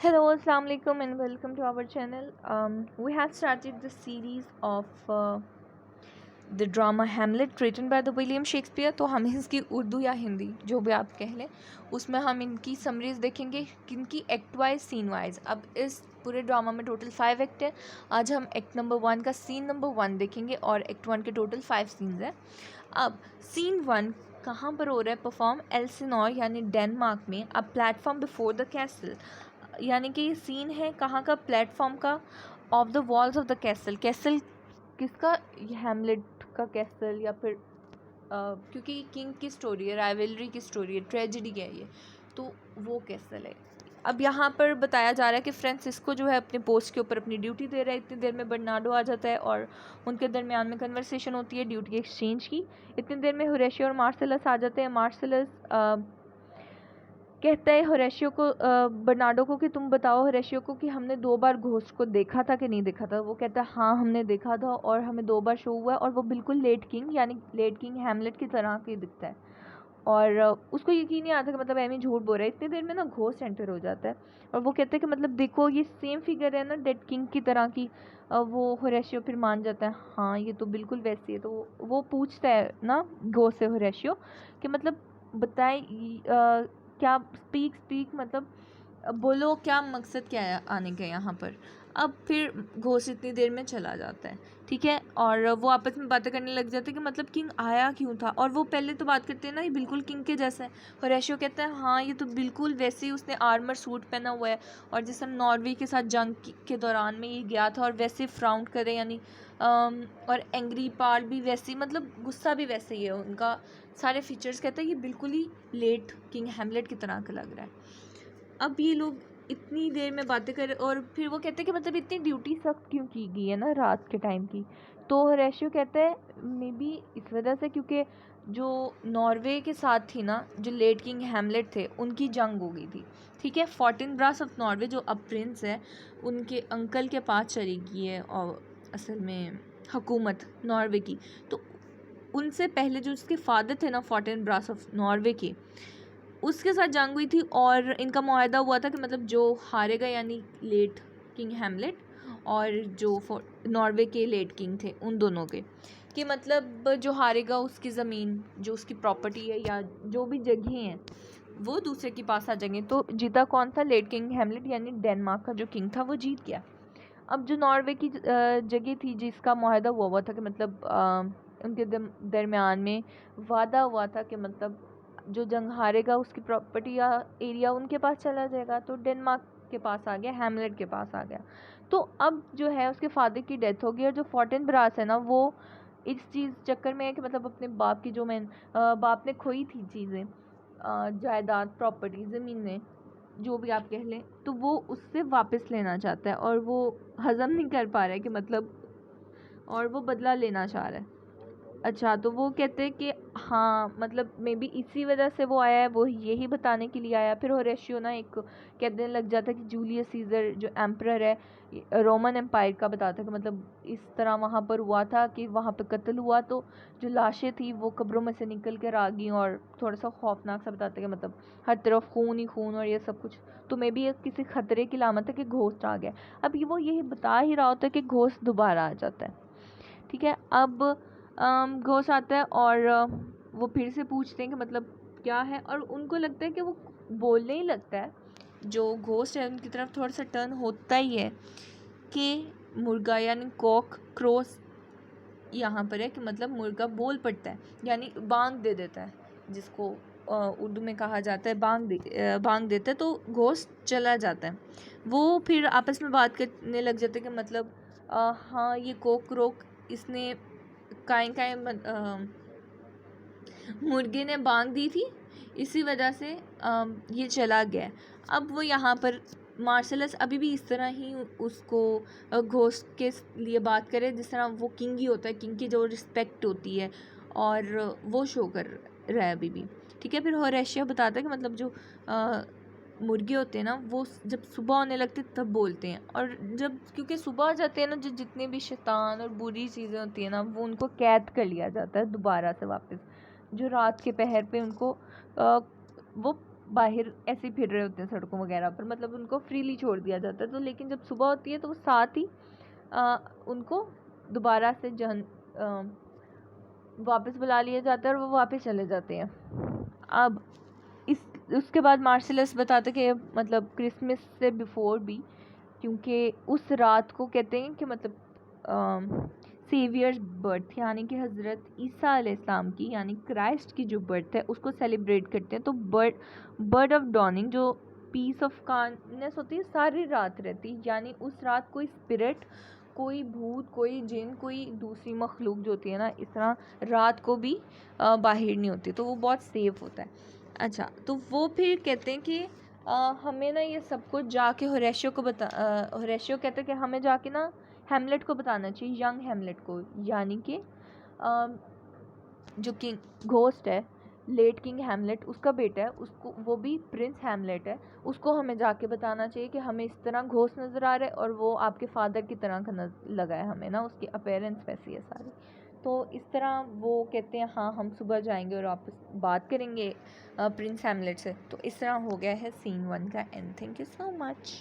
Hello, Assalamu alaikum, and welcome to our channel. We have started the series of the drama Hamlet written by the William Shakespeare. तो हम इसकी उर्दू या हिंदी जो भी आप कह लें उसमें हम इनकी समरीज देखेंगे किनकी एक्ट वाइज सीन वाइज। अब इस पूरे ड्रामा में टोटल 5 एक्ट है। आज हम एक्ट नंबर 1 का सीन नंबर 1 देखेंगे और एक्ट 1 के टोटल 5 सीन्स हैं। अब सीन 1 कहाँ पर हो रहा है परफॉर्म? एल्सिनोर यानी डेनमार्क में। अब प्लेटफॉर्म बिफोर द कैसल, यानी कि ये सीन है कहाँ का? प्लेटफॉर्म का, of the walls of the castle. Castle किसका? हैमलेट का कैसल, या फिर क्योंकि किंग की स्टोरी है, राइवलरी की स्टोरी है, ट्रेजिडी है ये, तो वो कैसल है। अब यहाँ पर बताया जा रहा है कि फ्रांसिस्को जो है अपने पोस्ट के ऊपर अपनी ड्यूटी दे रहा है। इतनी देर में बर्नार्डो आ जाता है और उनके दरमियान में कन्वर्सेशन होती है ड्यूटी एक्सचेंज की। इतनी देर में होरेशियो और मार्सेलस आ जाते हैं। मार्सेलस कहता है होरेशियो को, बर्नार्डो को, कि तुम बताओ होरेशियो को कि हमने 2 बार घोस्ट को देखा था कि नहीं देखा था। वो कहता है हाँ हमने देखा था और हमें 2 बार शो हुआ है और वो बिल्कुल लेट किंग यानी लेट किंग हैमलेट की तरह के दिखता है। और उसको यकीन नहीं आता कि मतलब एमी झूठ बोल रहा है। इतनी देर में ना घोस्ट एंटर हो जाता है और वो कहता है कि मतलब देखो ये सेम फिगर है ना डेड किंग की तरह की। वो होरेशियो फिर मान जाता है हाँ ये तो बिल्कुल वैसी है। तो वो पूछता है ना घोस्ट से होरेशियो कि मतलब बताएं क्या, स्पीक मतलब बोलो क्या मकसद क्या है आने का यहाँ पर। अब फिर घोष इतनी देर में चला जाता है, ठीक है, और वो आपस में बातें करने लग जाते हैं कि मतलब किंग आया क्यों था। और वो पहले तो बात करते हैं ना ये बिल्कुल किंग के जैसा है। होरेशियो कहता है हाँ ये तो बिल्कुल वैसे ही उसने आर्मर सूट पहना हुआ है और जिस तरह नॉर्वे के साथ जंग के दौरान में ये गया था और वैसे फ्राउंड करे यानी और एंग्री पार्ट भी वैसे ही, मतलब गुस्सा भी वैसे ही है उनका, सारे फीचर्स। कहते हैं ये बिल्कुल ही लेट किंग हैमलेट की तरह का लग रहा है। अब ये लोग इतनी देर में बातें कर और फिर वो कहते हैं कि मतलब इतनी ड्यूटी सख्त क्यों की गई है ना रात के टाइम की। तो होरेशियो कहता है मे बी इस वजह से क्योंकि जो नॉर्वे के साथ थी ना, जो लेट किंग हैमलेट थे उनकी जंग हो गई थी, ठीक है। फोर्टिनब्रास ऑफ नॉर्वे जो अब प्रिंस है उनके अंकल के पास चली गई है और असल में हुकूमत नॉर्वे की। तो उनसे पहले जो उसके फादर थे ना फोर्टिनब्रास ऑफ नॉर्वे के, उसके साथ जंग हुई थी और इनका मुआहदा हुआ था कि मतलब जो हारेगा यानी लेट किंग हैमलेट और जो नॉर्वे के लेट किंग थे उन दोनों के, कि मतलब जो हारेगा उसकी ज़मीन जो उसकी प्रॉपर्टी है या जो भी जगह हैं वो दूसरे के पास आ जाएंगे। तो जीता कौन था? लेट किंग हैमलेट यानी डेनमार्क का जो किंग था वो जीत गया। अब जो नॉर्वे की जगह थी जिसका मुआहदा हुआ हुआ था कि मतलब उनके दरमियान में वादा हुआ था कि मतलब जो जंग हारेगा उसकी प्रॉपर्टी या एरिया उनके पास चला जाएगा। तो डेनमार्क के पास आ गया, हैमलेट के पास आ गया। तो अब जो है उसके फादर की डेथ हो गई और जो फोर्टिनब्रास है ना वो इस चीज़ चक्कर में है कि मतलब अपने बाप की जो बाप ने खोई थी चीज़ें, जायदाद, प्रॉपर्टी, ज़मीनें, जो भी आप कह लें, तो वो उससे वापस लेना चाहता है और वो हज़म नहीं कर पा रहा है कि मतलब, और वो बदला लेना चाह रहा है। अच्छा, तो वो कहते हैं कि हाँ मतलब मे बी इसी वजह से वो आया है, वो यही बताने के लिए आया। फिर होरेशियो ना एक कहने लग जाता है कि जूलियस सीजर जो एम्परर है रोमन एम्पायर का, बताता है कि मतलब इस तरह वहाँ पर हुआ था कि वहाँ पर कत्ल हुआ तो जो लाशें थी वो कब्रों में से निकल कर आ गई और थोड़ा सा खौफनाक सा बताता है कि मतलब हर तरफ खून ही खून और ये सब कुछ। तो मे बी किसी खतरे की लामत है कि घोस्ट आ गया। अब ये वो यही बता ही रहा होता है कि घोस्ट दोबारा आ जाता है, ठीक है। अब घोष आता है और वो फिर से पूछते हैं कि मतलब क्या है, और उनको लगता है कि वो बोलने ही लगता है, जो घोस्ट है उनकी तरफ थोड़ा सा टर्न होता ही है कि मुर्गा यानी कॉक क्रॉस यहाँ पर है कि मतलब मुर्गा बोल पड़ता है यानी बांग दे देता है, जिसको उर्दू में कहा जाता है बांग देता है। तो घोस्ट चला जाता है। वो फिर आपस में बात करने लग जाते हैं कि मतलब हाँ ये कोक रोक इसने काएं काएं मुर्गे ने बांग दी थी, इसी वजह से ये चला गया। अब वो यहाँ पर मार्शलस अभी भी इस तरह ही उसको घोस्ट के लिए बात करे जिस तरह वो किंग ही होता है, किंग की जो रिस्पेक्ट होती है और वो शो कर रहा है अभी भी, ठीक है। फिर होरेशियो बताता है कि मतलब जो मुर्गे होते हैं ना वो जब सुबह होने लगते तब बोलते हैं, और जब क्योंकि सुबह आ जाते हैं ना जो जितने भी शैतान और बुरी चीज़ें होती हैं ना वो उनको कैद कर लिया जाता है दोबारा से वापस। जो रात के पहर पे उनको वो बाहर ऐसे ही फिर रहे होते हैं सड़कों वगैरह पर, मतलब उनको फ्रीली छोड़ दिया जाता है। तो लेकिन जब सुबह होती है तो वो साथ ही उनको दोबारा से वापस बुला लिया जाता है और वो वापस चले जाते हैं। अब इस उसके बाद मार्शलस बताते कि मतलब क्रिसमस से बिफोर भी, क्योंकि उस रात को कहते हैं कि मतलब सेवियर्स बर्थ यानी कि हज़रत ईसा अलैहिस्सलाम की यानी क्राइस्ट की जो बर्थ है उसको सेलिब्रेट करते हैं। तो बर्ड ऑफ डॉनिंग जो पीस ऑफ कामनेस होती है सारी रात रहती है, यानी उस रात कोई स्पिरिट, कोई भूत, कोई जिन, कोई दूसरी मखलूक जो होती है ना, इस तरह रात को भी बाहर नहीं होती, तो वो बहुत सेफ होता है। अच्छा, तो वो फिर कहते हैं कि हमें ना ये सब कुछ जाके होरेशियो को होरेशियो कहते हैं कि हमें जाके ना हैमलेट को बताना चाहिए, यंग हैमलेट को, यानी कि जो किंग घोस्ट है, लेट किंग हैमलेट उसका बेटा है, उसको, वो भी प्रिंस हैमलेट है, उसको हमें जाके बताना चाहिए कि हमें इस तरह घोस्ट नज़र आ रहा है और वो आपके फादर की तरह का लगा है हमें ना, उसकी अपीयरेंस वैसी है सारी। तो इस तरह वो कहते हैं हाँ हम सुबह जाएंगे और वापस बात करेंगे प्रिंस हैमलेट से। तो इस तरह हो गया है सीन 1 का and. Thank you so much.